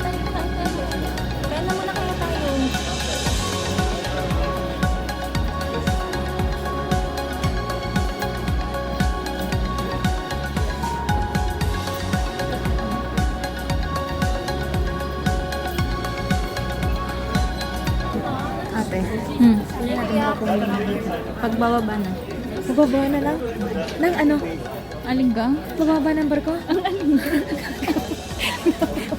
Kaya naman na kaya tayo. Ate, hindi natin makukuha dito. Pagbababa na. Pagbababa na lang? Nang ano? Alinggang? Bababa ng barko? Ang alinggang.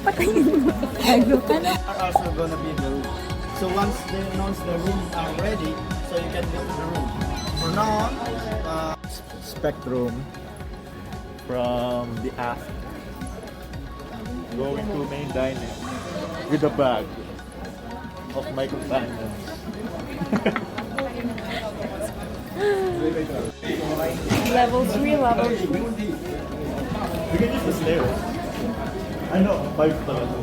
Patayin mo. Are also gonna be the room. So once the rooms are ready, so you can go to the room. For now on, spectrum from the aft going to main dining with a bag of my companions. Level 3, level 2. We can use the stairs. I know, 5 talaga.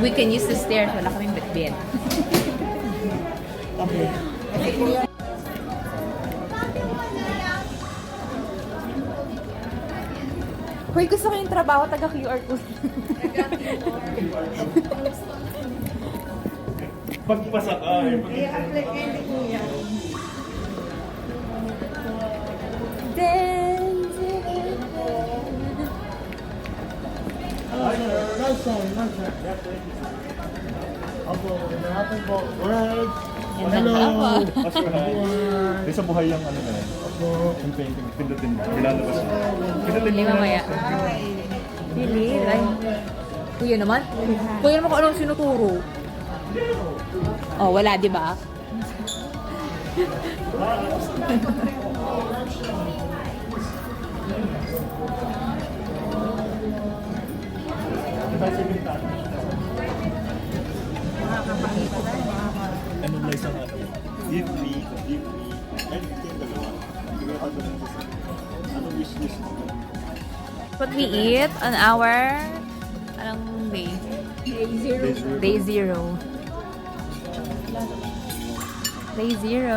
We can use the stairs. Wala kaming bitbit. Hoy, gusto ko yung trabaho, taga QR code. Pagpasakay. Hello. That's right. May sa buhay yung ano na yun. Yung painting. Pindutin mo. Nilalabas mo. Pindutin mo. Hindi mamaya. Pili. Ay. Kuya naman. Kuya naman kung anong sinuturo. Oh, wala, di ba? Ano na isang ano? Give me, anything dalawa. Bigay ka doon sa ano wish list mo? What we eat on our anong day? Day 0. Day 0. Day 0.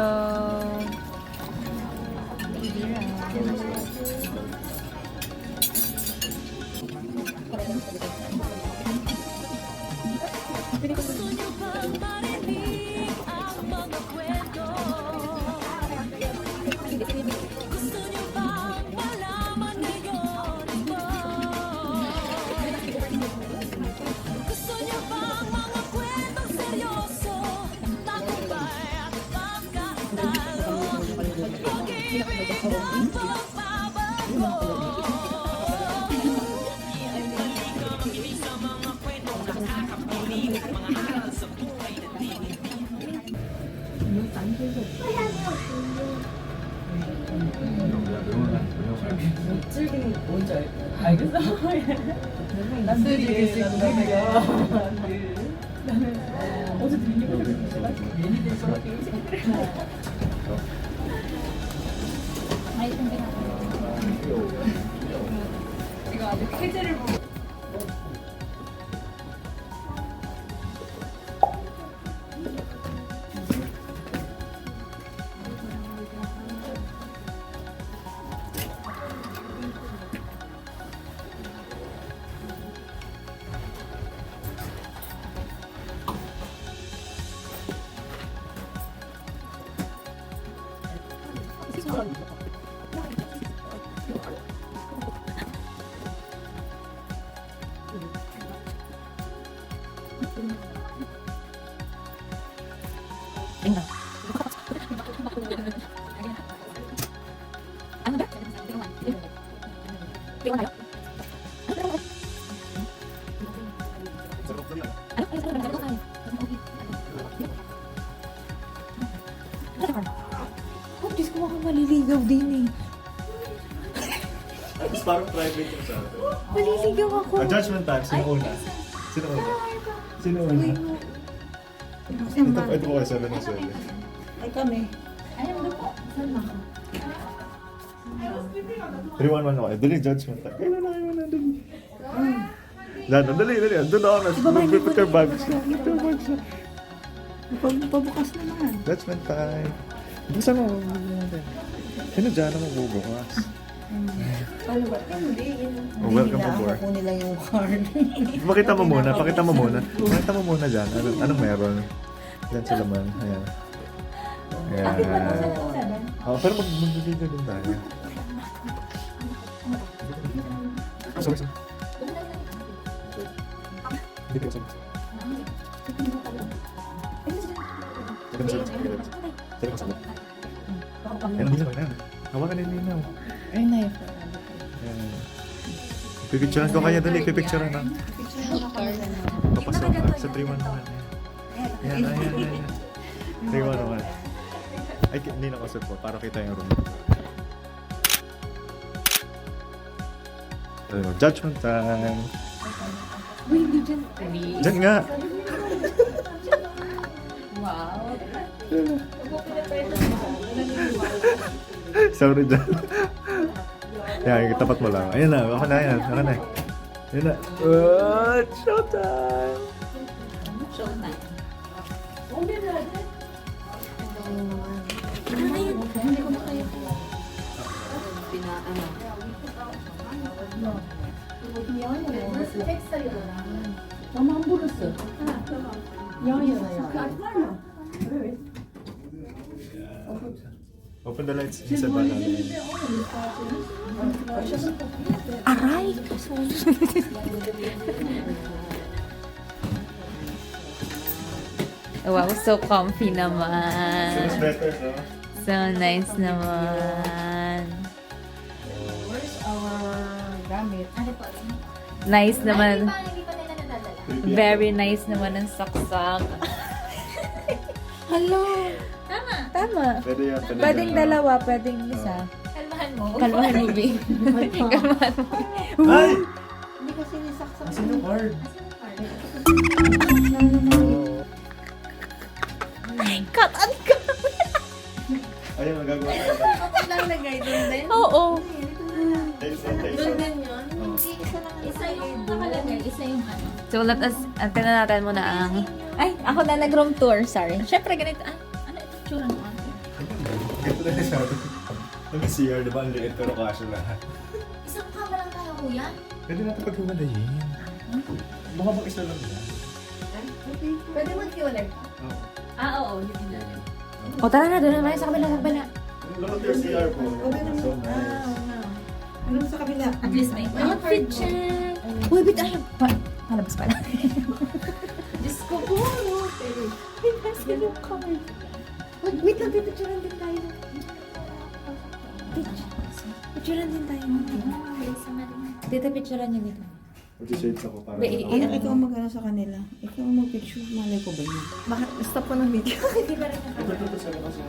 알겠어? 난 되게 생각해요. 어제 들린 거 내가 예니 돼서 이거 아직 해제를 보고 Tingnan. Ano ba? Tingnan tayo. Oh, Diyos ko, mukhang maliligaw din eh. Tapos parang private yung sa atin. Maliligaw ako. Judgment time, sino una? Sino una? Sino una? Ito po kayo, 7 na 7. Ay kami. Ayun, doon po. Saan na ako? 3-1-1 ako. Dali, judgment time. Kailan na kayo na, dali. Dali. Andun na ako. Put your bags na. Put your bags na. Pabukas naman. Judgment time. Buksan mo. Sino dyan ang magbubukas? Paano ba? Hindi. Oh, welcome aboard. Ako nila yung card. Pakita mo muna, pakita mo muna. Pakita mo muna dyan. Anong meron? Dyan sa laman. Ayan. Ayan. Oh, pero mag-video din tayo. Sorry, sorry. Hindi ko sabi. Ayan, hindi na. Hawakan na yung linaw. Ay, knife. Ayan. Pipicturean ko kaya dali, pipicturean na. Papasok ka sa 311. Ayan, ayan. 311. Ay, hindi na kasot po, para kita yung room. Judgment time. Uy, hindi dyan. Diyan nga. Wow. Sorry dyan. Yan, tapat mo lang. Ayan na, ako na yan. Ako na. Ayan na. Showtime! Mama ang burası. Yan yana yani. Open the lights inside ba namin? Aray! Wow, so comfy naman. Feels better, no? So nice naman. Where's our gamit? Nice naman. Hindi pa nila nadadala. Very nice naman ang saksak. Hello. Tama. Tama. Pwede yan. Pwedeng dalawa, pwedeng isa. Kalmahan mo. Kalmahan mo, B. Kalmahan mo. Ay! Hindi kasi nisaksak. Asan yung card? Cut and cut. Ayun, magagawa tayo. Ako lang lagay doon din. Oo. Doon din yun. Hindi, isa lang. Isa yung nakalagay. Isa yung ano. So let us, tingnan natin muna ang... Ay, ako na nag-room tour, sorry. Siyempre, ganito. Ay, ano ito? Tsura mo. Ito na yung sabi. Yung CR, di ba? Ang liit pero kasya lahat. Isang kama lang tayo, kuya. Pwede natin paghiwalayin. Baka bang isa lang yan? Pwede mo kiwalay. Oo. Oo. Yun na. O, tara na, doon naman sa kabila, sa kabila. Look at your CR po. So nice. Ano sa kabila? At least may Outfit check. Uy, bit, ay, palabas pala. Diyos ko po. Ay, nasa yung card. Wait lang, picturean din tayo. Picturean din tayo. Dito, picturean niyo dito. Mag-shades ako para... Ano, ikaw ang mag-ano sa kanila? Ikaw ang mag-picture. Malay ko ba yun? Bakit? Stop ko ng video. Ito sa labas yun.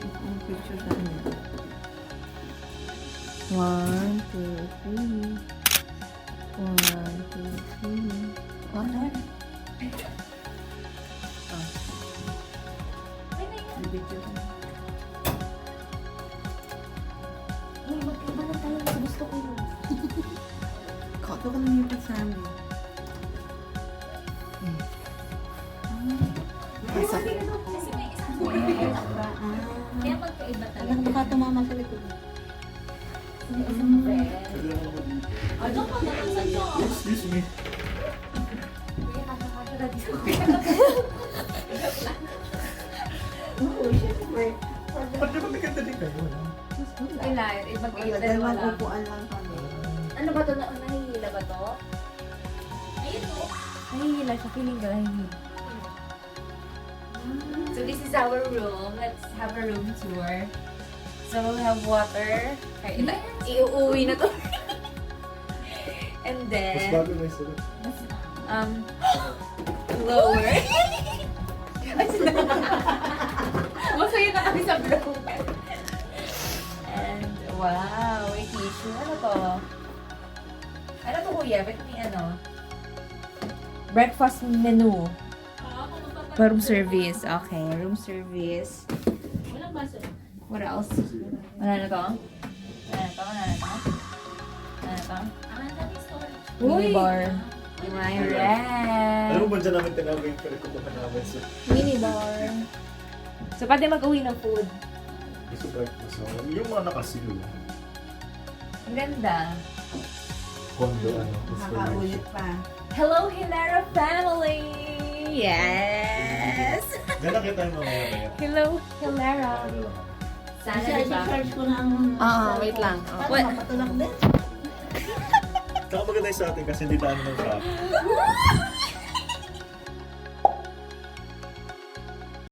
Ang picture sa kanila. 1, 2, 3. 1, 2, 3. Ano? Picture ka. Uy, magkaiba na tayo. Gusto ko yun. Kato ka lang yung sa amin. Kasi may isang kuya. Kaya magkaiba talaga. Alam, baka tumama sa likod. May isang friend. Ano ka naman sa shop? Excuse me. Kuya, kakakagala dito. Ba't di ba maganda din kayo? Kailangan, magkaiba dalawa Dalawang lang. upuan lang kami. Ano ba ito? Nahihila ba ito? Ayun o. Nahihila siya. Feeling ka nahihila. So this is our room. Let's have a room tour. So we'll have water. Ay, iuuwi na to. And Mas then, bago na yung sulat. lower. Masaya na kami sa vlog. And wow, may tissue. Ano to? Ano to, kuya? Ba't may ano? Breakfast menu. Room service. Okay, room service. Walang baso. What else? Wala na to? Wala na to? Wala na to? Wala na to? Ang dami storage. Mini bar. My red. Alam mo ba dyan namin tinawag yung pinagkukuha namin sa... Mini bar. So, pwede mag-uwi ng food. Super. So, yung mga nakasil. Ang ganda. Condo, ano. Nakakaulit pa. Hello, Hilera family! Yes! Ganda kita yung mga mamaya. Hello, Hilera. Ano lang. Sana Kasi diba? charge ko lang. wait lang. Para What? mapatulak din. Saka maganda yung sa atin kasi hindi dami ng traffic.